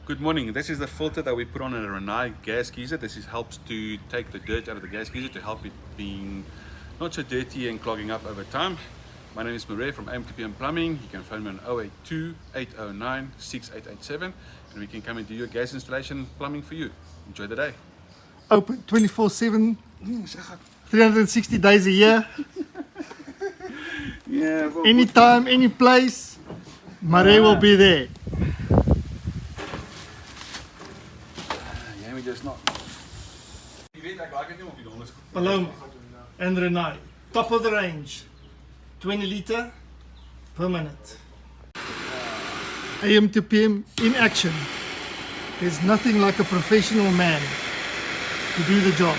Good morning. This is the filter that we put on a Renai gas geyser. Helps to take the dirt out of the gas geyser to help it being not so dirty and clogging up over time. My name is Marais from AMTPM Plumbing. You can phone me on 082 809 6887 and we can come and do your gas installation plumbing for you. Enjoy the day. Open 24/7, 360 days a year. Yeah, well, Anytime, any place, Marais will be there. Ja, we just not. Jy weet ek like dit nie of die donders. Paloma and Renai, top of the range, 20 litre per minute. AM to PM in action. There's nothing like a professional man to do the job.